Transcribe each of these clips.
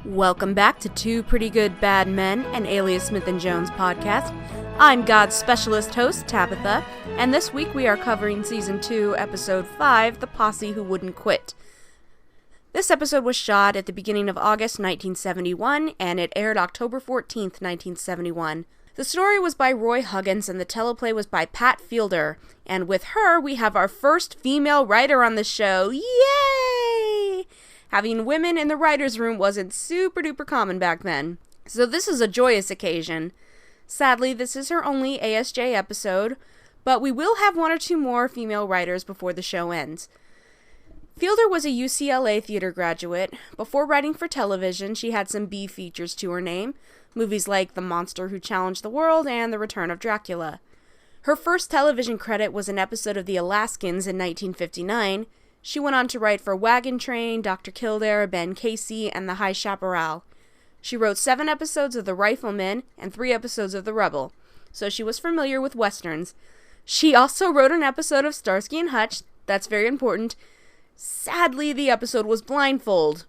Welcome back to Two Pretty Good Bad Men, an Alias Smith & Jones podcast. I'm God's specialist host, Tabitha, and this week we are covering Season 2, Episode 5, The Posse Who Wouldn't Quit. This episode was shot at the beginning of August 1971, and it aired October 14th, 1971. The story was by Roy Huggins, and the teleplay was by Pat Fielder, and with her, we have our first female writer on the show. Yay! Having women in the writer's room wasn't super duper common back then, so this is a joyous occasion. Sadly, this is her only ASJ episode, but we will have one or two more female writers before the show ends. Fielder was a UCLA theater graduate. Before writing for television, she had some B features to her name, movies like The Monster Who Challenged the World and The Return of Dracula. Her first television credit was an episode of The Alaskans in 1959. She went on to write for Wagon Train, Dr. Kildare, Ben Casey, and The High Chaparral. She wrote 7 episodes of The Rifleman and 3 episodes of The Rebel, so she was familiar with westerns. She also wrote an episode of Starsky and Hutch. That's very important. Sadly, the episode was Blindfold,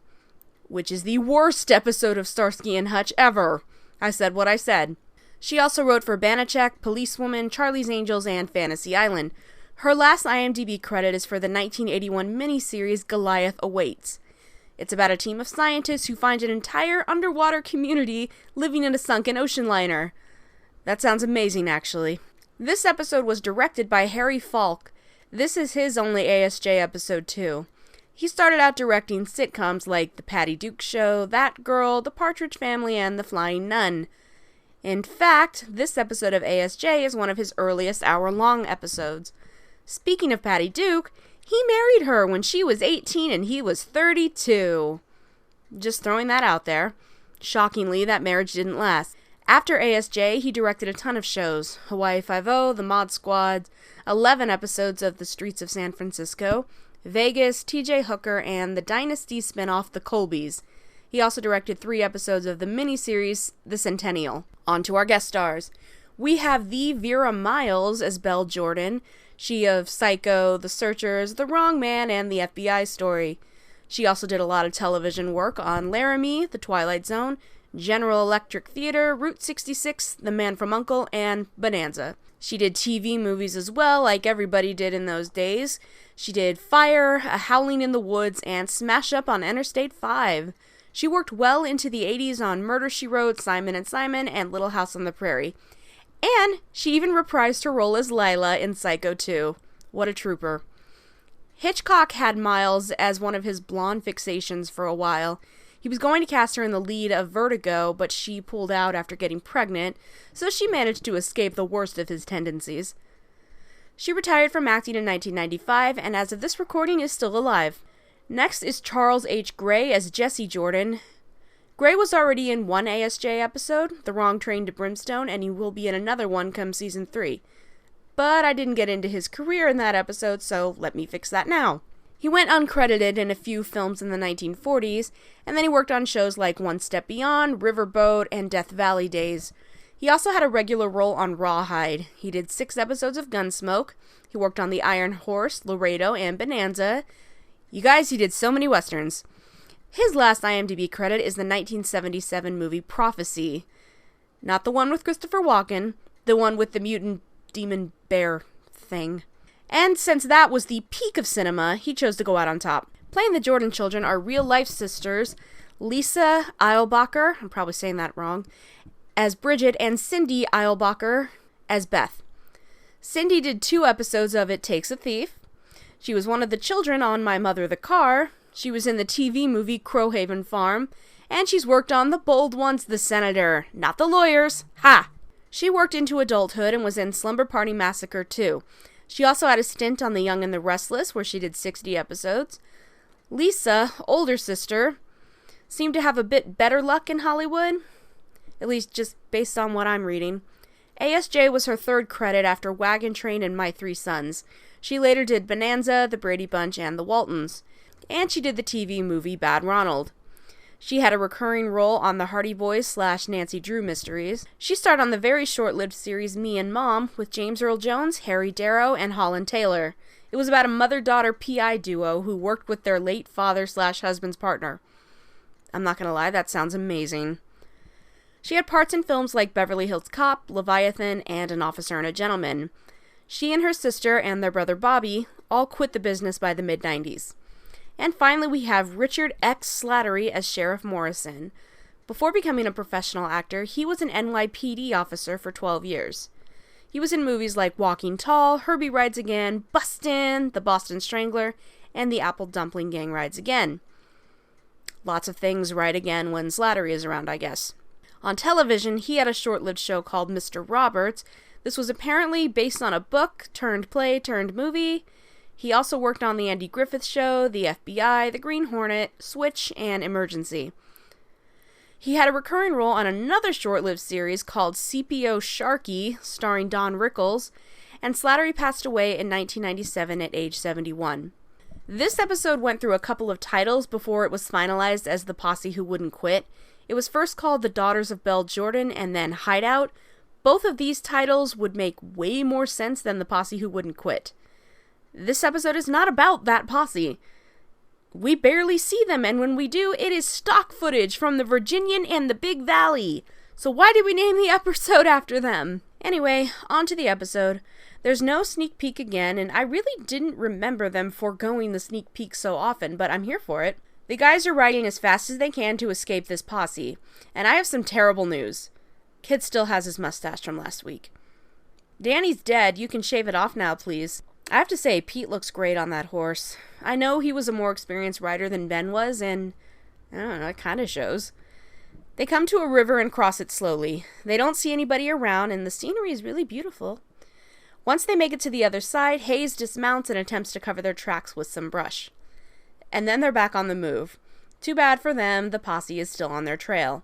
which is the worst episode of Starsky and Hutch ever. I said what I said. She also wrote for Banachek, Policewoman, Charlie's Angels, and Fantasy Island. Her last IMDb credit is for the 1981 miniseries Goliath Awaits. It's about a team of scientists who find an entire underwater community living in a sunken ocean liner. That sounds amazing, actually. This episode was directed by Harry Falk. This is his only ASJ episode, too. He started out directing sitcoms like The Patty Duke Show, That Girl, The Partridge Family, and The Flying Nun. In fact, this episode of ASJ is one of his earliest hour-long episodes. Speaking of Patty Duke, he married her when she was 18 and he was 32. Just throwing that out there. Shockingly, that marriage didn't last. After ASJ, he directed a ton of shows. Hawaii Five-0, The Mod Squad, 11 episodes of The Streets of San Francisco, Vegas, TJ Hooker, and the Dynasty spinoff The Colbys. He also directed 3 episodes of the miniseries The Centennial. On to our guest stars. We have the Vera Miles as Belle Jordan, she of Psycho, The Searchers, The Wrong Man, and The FBI Story. She also did a lot of television work on Laramie, The Twilight Zone, General Electric Theater, Route 66, The Man from U.N.C.L.E., and Bonanza. She did TV movies as well, like everybody did in those days. She did Fire, A Howling in the Woods, and Smash Up on Interstate 5. She worked well into the 80s on Murder, She Wrote, Simon & Simon, and Little House on the Prairie. And she even reprised her role as Lila in Psycho 2. What a trooper. Hitchcock had Miles as one of his blonde fixations for a while. He was going to cast her in the lead of Vertigo, but she pulled out after getting pregnant, so she managed to escape the worst of his tendencies. She retired from acting in 1995, and as of this recording is still alive. Next is Charles H. Gray as Jesse Jordan. Gray was already in one ASJ episode, The Wrong Train to Brimstone, and he will be in another one come Season 3. But I didn't get into his career in that episode, so let me fix that now. He went uncredited in a few films in the 1940s, and then he worked on shows like One Step Beyond, Riverboat, and Death Valley Days. He also had a regular role on Rawhide. He did 6 episodes of Gunsmoke. He worked on The Iron Horse, Laredo, and Bonanza. You guys, he did so many westerns. His last IMDb credit is the 1977 movie Prophecy. Not the one with Christopher Walken, the one with the mutant demon bear thing. And since that was the peak of cinema, he chose to go out on top. Playing the Jordan children are real-life sisters Lisa Eilbacher, I'm probably saying that wrong, as Bridget, and Cindy Eilbacher as Beth. Cindy did 2 episodes of It Takes a Thief. She was one of the children on My Mother the Car. She was in the TV movie Crowhaven Farm, and she's worked on The Bold Ones, The Senator, not the lawyers. Ha! She worked into adulthood and was in Slumber Party Massacre 2. She also had a stint on The Young and the Restless, where she did 60 episodes. Lisa, older sister, seemed to have a bit better luck in Hollywood, at least just based on what I'm reading. ASJ was her 3rd credit after Wagon Train and My 3 Sons. She later did Bonanza, The Brady Bunch, and The Waltons. And she did the TV movie Bad Ronald. She had a recurring role on the Hardy Boys / Nancy Drew mysteries. She starred on the very short-lived series Me and Mom with James Earl Jones, Harry Darrow, and Holland Taylor. It was about a mother-daughter PI duo who worked with their late father / husband's partner. I'm not gonna lie, that sounds amazing. She had parts in films like Beverly Hills Cop, Leviathan, and An Officer and a Gentleman. She and her sister and their brother Bobby all quit the business by the mid-90s. And finally we have Richard X. Slattery as Sheriff Morrison. Before becoming a professional actor, he was an NYPD officer for 12 years. He was in movies like Walking Tall, Herbie Rides Again, Bustin', The Boston Strangler, and The Apple Dumpling Gang Rides Again. Lots of things ride again when Slattery is around, I guess. On television, he had a short-lived show called Mr. Roberts. This was apparently based on a book, turned play, turned movie. He also worked on The Andy Griffith Show, The FBI, The Green Hornet, Switch, and Emergency. He had a recurring role on another short-lived series called CPO Sharky, starring Don Rickles, and Slattery passed away in 1997 at age 71. This episode went through a couple of titles before it was finalized as The Posse Who Wouldn't Quit. It was first called The Daughters of Belle Jordan and then Hideout. Both of these titles would make way more sense than The Posse Who Wouldn't Quit. This episode is not about that posse. We barely see them, and when we do, it is stock footage from the Virginian and the Big Valley. So why did we name the episode after them? Anyway, on to the episode. There's no sneak peek again, and I really didn't remember them foregoing the sneak peek so often, but I'm here for it. The guys are riding as fast as they can to escape this posse, and I have some terrible news. Kid still has his mustache from last week. Danny's dead. You can shave it off now, please. I have to say, Pete looks great on that horse. I know he was a more experienced rider than Ben was, and I don't know, it kind of shows. They come to a river and cross it slowly. They don't see anybody around, and the scenery is really beautiful. Once they make it to the other side, Hayes dismounts and attempts to cover their tracks with some brush. And then they're back on the move. Too bad for them, the posse is still on their trail.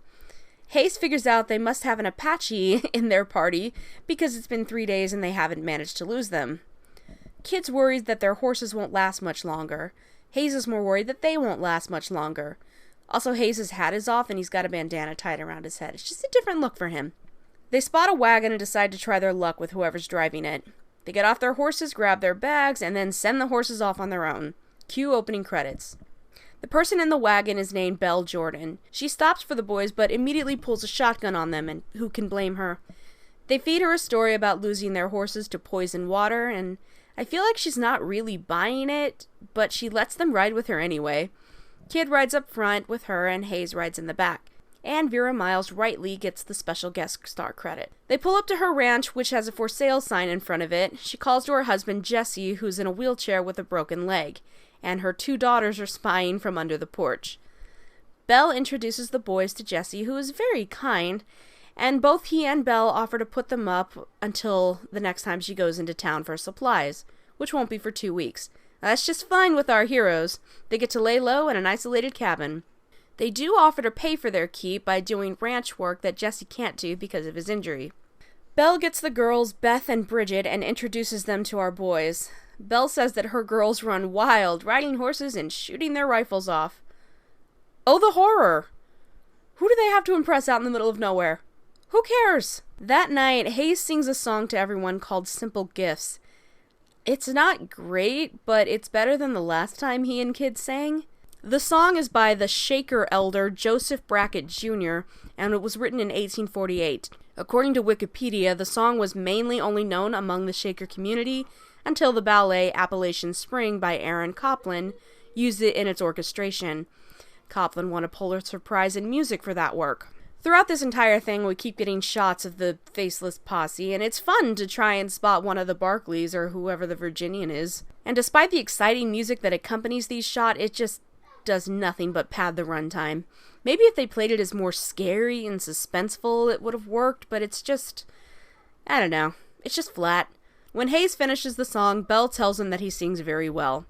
Hayes figures out they must have an Apache in their party because it's been 3 days and they haven't managed to lose them. Kid's worried that their horses won't last much longer. Hayes is more worried that they won't last much longer. Also, Hayes' hat is off and he's got a bandana tied around his head. It's just a different look for him. They spot a wagon and decide to try their luck with whoever's driving it. They get off their horses, grab their bags, and then send the horses off on their own. Cue opening credits. The person in the wagon is named Belle Jordan. She stops for the boys but immediately pulls a shotgun on them, and who can blame her? They feed her a story about losing their horses to poison water, and I feel like she's not really buying it, but she lets them ride with her anyway. Kid rides up front with her and Hayes rides in the back. And Vera Miles rightly gets the special guest star credit. They pull up to her ranch, which has a for sale sign in front of it. She calls to her husband Jesse, who's in a wheelchair with a broken leg, and her 2 daughters are spying from under the porch. Belle introduces the boys to Jesse, who is very kind, and both he and Belle offer to put them up until the next time she goes into town for supplies, which won't be for 2 weeks. That's just fine with our heroes. They get to lay low in an isolated cabin. They do offer to pay for their keep by doing ranch work that Jesse can't do because of his injury. Belle gets the girls, Beth and Bridget, and introduces them to our boys. Belle says that her girls run wild, riding horses and shooting their rifles off. Oh, the horror! Who do they have to impress out in the middle of nowhere? Who cares? That night, Hayes sings a song to everyone called Simple Gifts. It's not great, but it's better than the last time he and Kid sang. The song is by the Shaker elder Joseph Brackett Jr., and it was written in 1848. According to Wikipedia, the song was mainly only known among the Shaker community until the ballet Appalachian Spring by Aaron Copland used it in its orchestration. Copland won a Pulitzer Prize in music for that work. Throughout this entire thing, we keep getting shots of the faceless posse, and it's fun to try and spot one of the Barkleys or whoever the Virginian is. And despite the exciting music that accompanies these shots, it just does nothing but pad the runtime. Maybe if they played it as more scary and suspenseful, it would have worked, but it's just, I don't know, it's just flat. When Hayes finishes the song, Belle tells him that he sings very well.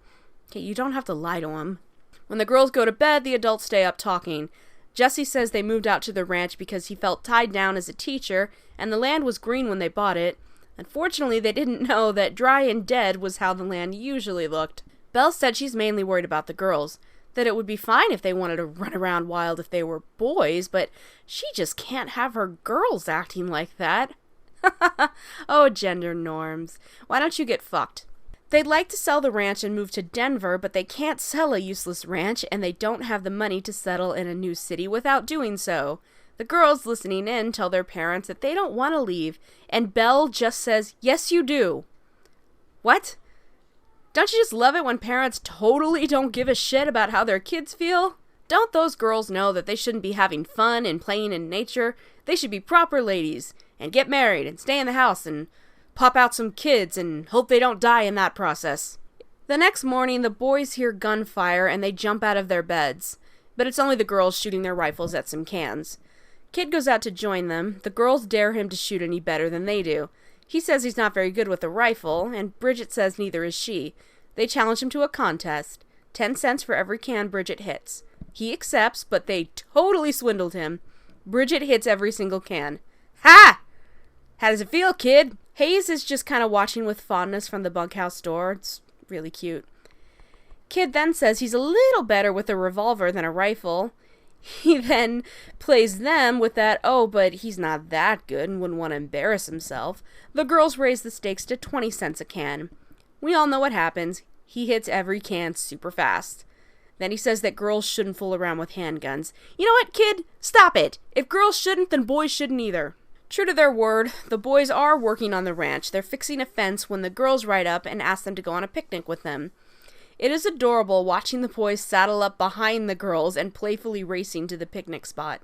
Okay, you don't have to lie to him. When the girls go to bed, the adults stay up talking. Jesse says they moved out to the ranch because he felt tied down as a teacher, and the land was green when they bought it. Unfortunately, they didn't know that dry and dead was how the land usually looked. Belle said she's mainly worried about the girls, that it would be fine if they wanted to run around wild if they were boys, but she just can't have her girls acting like that. Oh, gender norms. Why don't you get fucked? They'd like to sell the ranch and move to Denver, but they can't sell a useless ranch, and they don't have the money to settle in a new city without doing so. The girls listening in tell their parents that they don't want to leave, and Belle just says, "Yes, you do." What? Don't you just love it when parents totally don't give a shit about how their kids feel? Don't those girls know that they shouldn't be having fun and playing in nature? They should be proper ladies, and get married, and stay in the house, and pop out some kids, and hope they don't die in that process. The next morning, the boys hear gunfire, and they jump out of their beds. But it's only the girls shooting their rifles at some cans. Kid goes out to join them. The girls dare him to shoot any better than they do. He says he's not very good with a rifle, and Bridget says neither is she. They challenge him to a contest. 10 cents for every can Bridget hits. He accepts, but they totally swindled him. Bridget hits every single can. Ha! How does it feel, kid? Hayes is just kind of watching with fondness from the bunkhouse door. It's really cute. Kid then says he's a little better with a revolver than a rifle. He then plays them with that, "Oh, but he's not that good and wouldn't want to embarrass himself." The girls raise the stakes to 20 cents a can. We all know what happens. He hits every can super fast. Then he says that girls shouldn't fool around with handguns. You know what, kid? Stop it! If girls shouldn't, then boys shouldn't either. True to their word, the boys are working on the ranch. They're fixing a fence when the girls ride up and ask them to go on a picnic with them. It is adorable watching the boys saddle up behind the girls and playfully racing to the picnic spot.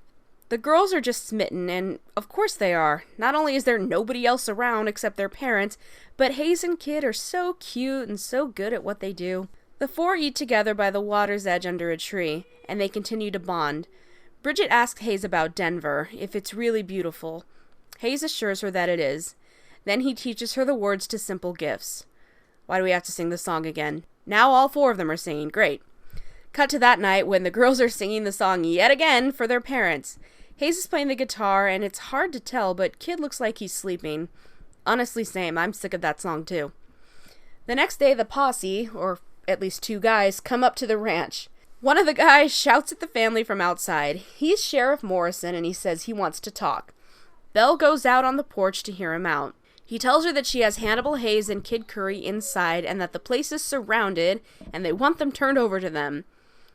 The girls are just smitten, and of course they are. Not only is there nobody else around except their parents, but Hayes and Kid are so cute and so good at what they do. The four eat together by the water's edge under a tree, and they continue to bond. Bridget asks Hayes about Denver, if it's really beautiful. Hayes assures her that it is. Then he teaches her the words to Simple Gifts. Why do we have to sing the song again? Now all four of them are singing. Great. Cut to that night when the girls are singing the song yet again for their parents. Hayes is playing the guitar, and it's hard to tell, but Kid looks like he's sleeping. Honestly, same. I'm sick of that song, too. The next day, the posse, or at least 2 guys, come up to the ranch. One of the guys shouts at the family from outside. He's Sheriff Morrison, and he says he wants to talk. Belle goes out on the porch to hear him out. He tells her that she has Hannibal Hayes and Kid Curry inside and that the place is surrounded and they want them turned over to them.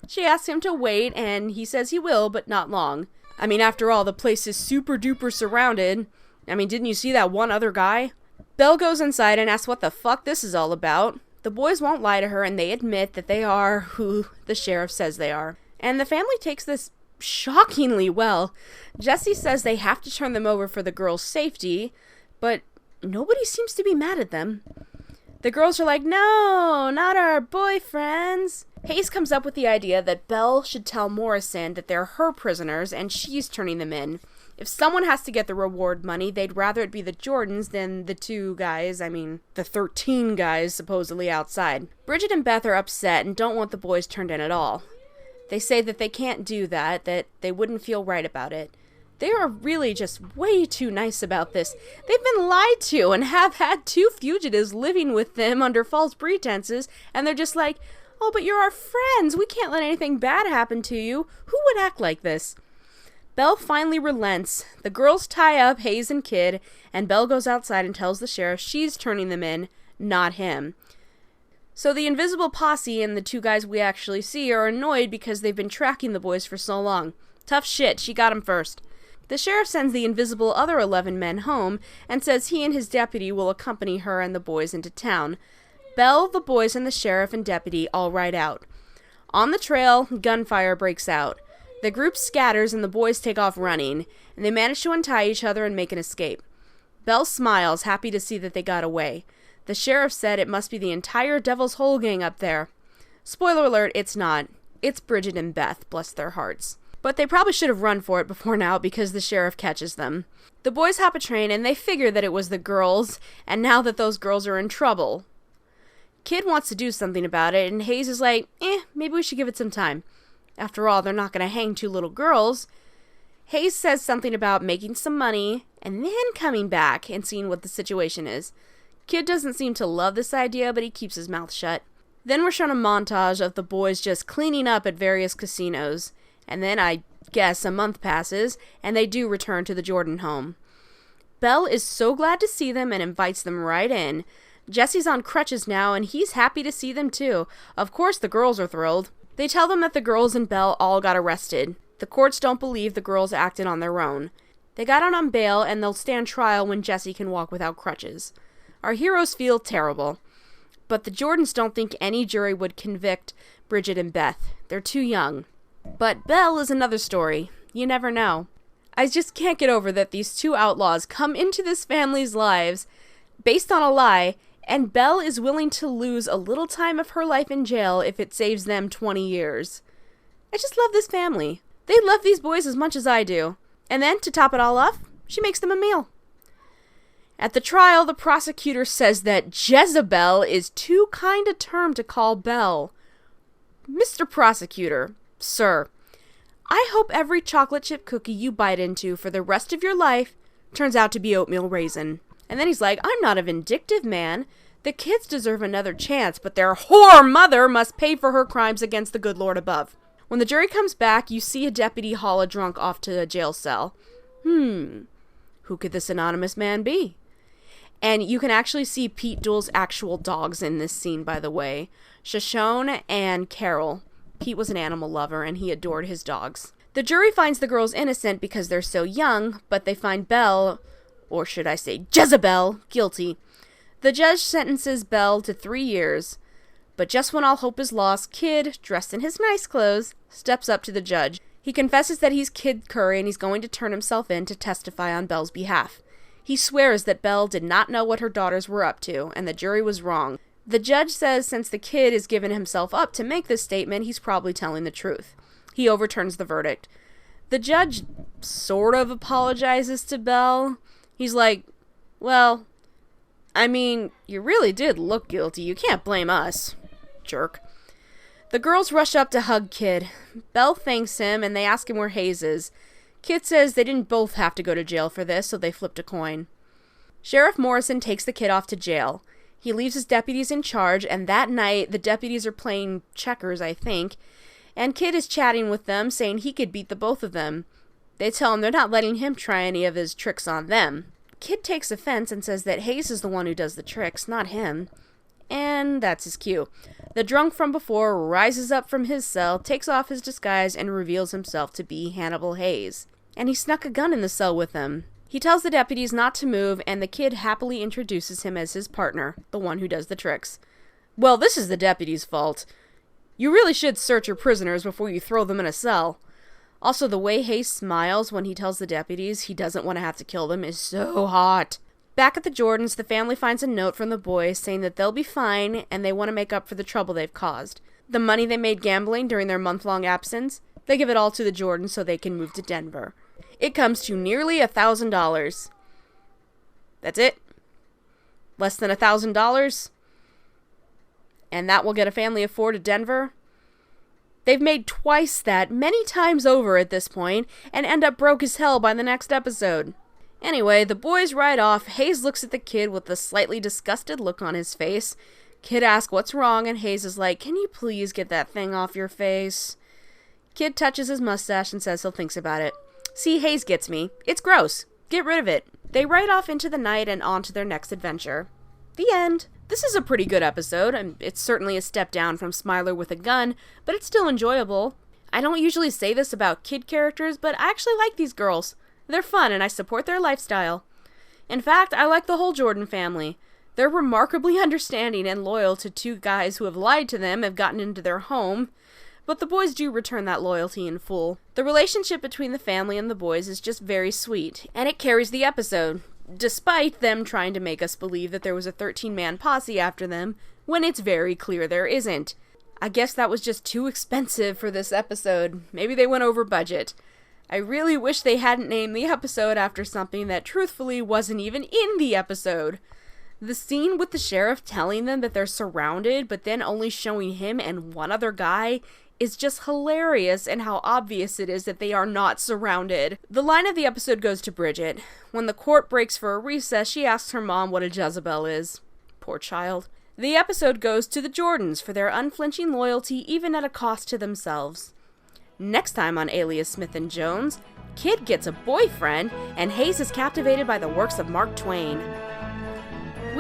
She asks him to wait and he says he will, but not long. I mean, after all, the place is super duper surrounded. I mean, didn't you see that one other guy? Belle goes inside and asks what the fuck this is all about. The boys won't lie to her and they admit that they are who the sheriff says they are. And the family takes this shockingly well. Jesse says they have to turn them over for the girls' safety, but nobody seems to be mad at them. The girls are like, "No, not our boyfriends." Hayes comes up with the idea that Belle should tell Morrison that they're her prisoners and she's turning them in. If someone has to get the reward money, they'd rather it be the Jordans than the 2 guys, the 13 guys supposedly outside. Bridget and Beth are upset and don't want the boys turned in at all. They say that they can't do that they wouldn't feel right about it. They are really just way too nice about this. They've been lied to and have had 2 fugitives living with them under false pretenses, and they're just like, "Oh, but you're our friends. We can't let anything bad happen to you. Who would act like this?" Belle finally relents. The girls tie up Hayes and Kid, and Belle goes outside and tells the sheriff she's turning them in, not him. So the invisible posse and the 2 guys we actually see are annoyed because they've been tracking the boys for so long. Tough shit, she got him first. The sheriff sends the invisible other 11 men home and says he and his deputy will accompany her and the boys into town. Belle, the boys, and the sheriff and deputy all ride out. On the trail, gunfire breaks out. The group scatters and the boys take off running, and they manage to untie each other and make an escape. Belle smiles, happy to see that they got away. The sheriff said it must be the entire Devil's Hole gang up there. Spoiler alert, it's not. It's Bridget and Beth, bless their hearts. But they probably should have run for it before now because the sheriff catches them. The boys hop a train and they figure that it was the girls, and now that those girls are in trouble. Kid wants to do something about it, and Hayes is like, maybe we should give it some time. After all, they're not going to hang 2 little girls. Hayes says something about making some money, and then coming back and seeing what the situation is. Kid doesn't seem to love this idea, but he keeps his mouth shut. Then we're shown a montage of the boys just cleaning up at various casinos. And then, I guess, a month passes, and they do return to the Jordan home. Belle is so glad to see them and invites them right in. Jesse's on crutches now, and he's happy to see them too. Of course the girls are thrilled. They tell them that the girls and Belle all got arrested. The courts don't believe the girls acted on their own. They got out on bail, and they'll stand trial when Jesse can walk without crutches. Our heroes feel terrible. But the Jordans don't think any jury would convict Bridget and Beth. They're too young. But Belle is another story. You never know. I just can't get over that these two outlaws come into this family's lives based on a lie, and Belle is willing to lose a little time of her life in jail if it saves them 20 years. I just love this family. They love these boys as much as I do. And then, to top it all off, she makes them a meal. At the trial, the prosecutor says that Jezebel is too kind a term to call Belle. Mr. Prosecutor, sir, I hope every chocolate chip cookie you bite into for the rest of your life turns out to be oatmeal raisin. And then he's like, I'm not a vindictive man. The kids deserve another chance, but their whore mother must pay for her crimes against the good Lord above. When the jury comes back, you see a deputy haul a drunk off to a jail cell. Who could this anonymous man be? And you can actually see Pete Duel's actual dogs in this scene, by the way. Shoshone and Carol. Pete was an animal lover, and he adored his dogs. The jury finds the girls innocent because they're so young, but they find Belle, or should I say Jezebel, guilty. The judge sentences Belle to 3 years. But just when all hope is lost, Kid, dressed in his nice clothes, steps up to the judge. He confesses that he's Kid Curry, and he's going to turn himself in to testify on Belle's behalf. He swears that Belle did not know what her daughters were up to, and the jury was wrong. The judge says since the kid has given himself up to make this statement, he's probably telling the truth. He overturns the verdict. The judge sort of apologizes to Belle. He's like, well, I mean, you really did look guilty. You can't blame us. Jerk. The girls rush up to hug Kid. Belle thanks him, and they ask him where Hayes is. Kid says they didn't both have to go to jail for this, so they flipped a coin. Sheriff Morrison takes the kid off to jail. He leaves his deputies in charge, and that night, the deputies are playing checkers, I think, and Kid is chatting with them, saying he could beat the both of them. They tell him they're not letting him try any of his tricks on them. Kid takes offense and says that Hayes is the one who does the tricks, not him. And that's his cue. The drunk from before rises up from his cell, takes off his disguise, and reveals himself to be Hannibal Hayes. And he snuck a gun in the cell with him. He tells the deputies not to move, and the kid happily introduces him as his partner, the one who does the tricks. Well, this is the deputy's fault. You really should search your prisoners before you throw them in a cell. Also, the way Hayes smiles when he tells the deputies he doesn't want to have to kill them is so hot. Back at the Jordans, the family finds a note from the boys saying that they'll be fine and they want to make up for the trouble they've caused. The money they made gambling during their month-long absence, they give it all to the Jordans so they can move to Denver. It comes to nearly $1,000. That's it. Less than $1,000. And that will get a family of 4 to Denver. They've made twice that, many times over at this point, and end up broke as hell by the next episode. Anyway, the boys ride off. Hayes looks at the kid with a slightly disgusted look on his face. Kid asks what's wrong, and Hayes is like, can you please get that thing off your face? Kid touches his mustache and says he'll think about it. See, Hayes gets me. It's gross. Get rid of it. They ride off into the night and on to their next adventure. The end. This is a pretty good episode, and it's certainly a step down from Smiler with a gun, but it's still enjoyable. I don't usually say this about kid characters, but I actually like these girls. They're fun, and I support their lifestyle. In fact, I like the whole Jordan family. They're remarkably understanding and loyal to 2 guys who have lied to them, have gotten into their home, but the boys do return that loyalty in full. The relationship between the family and the boys is just very sweet, and it carries the episode, despite them trying to make us believe that there was a 13-man posse after them, when it's very clear there isn't. I guess that was just too expensive for this episode. Maybe they went over budget. I really wish they hadn't named the episode after something that truthfully wasn't even in the episode. The scene with the sheriff telling them that they're surrounded, but then only showing him and one other guy, is just hilarious, and how obvious it is that they are not surrounded. The line of the episode goes to Bridget. When the court breaks for a recess, she asks her mom what a Jezebel is. Poor child. The episode goes to the Jordans for their unflinching loyalty even at a cost to themselves. Next time on Alias Smith & Jones, Kid gets a boyfriend, and Hayes is captivated by the works of Mark Twain.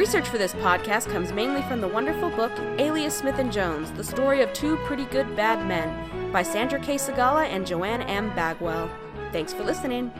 Research for this podcast comes mainly from the wonderful book Alias, Smith & Jones, The Story of Two Pretty Good Bad Men by Sandra K. Segala and Joanne M. Bagwell. Thanks for listening.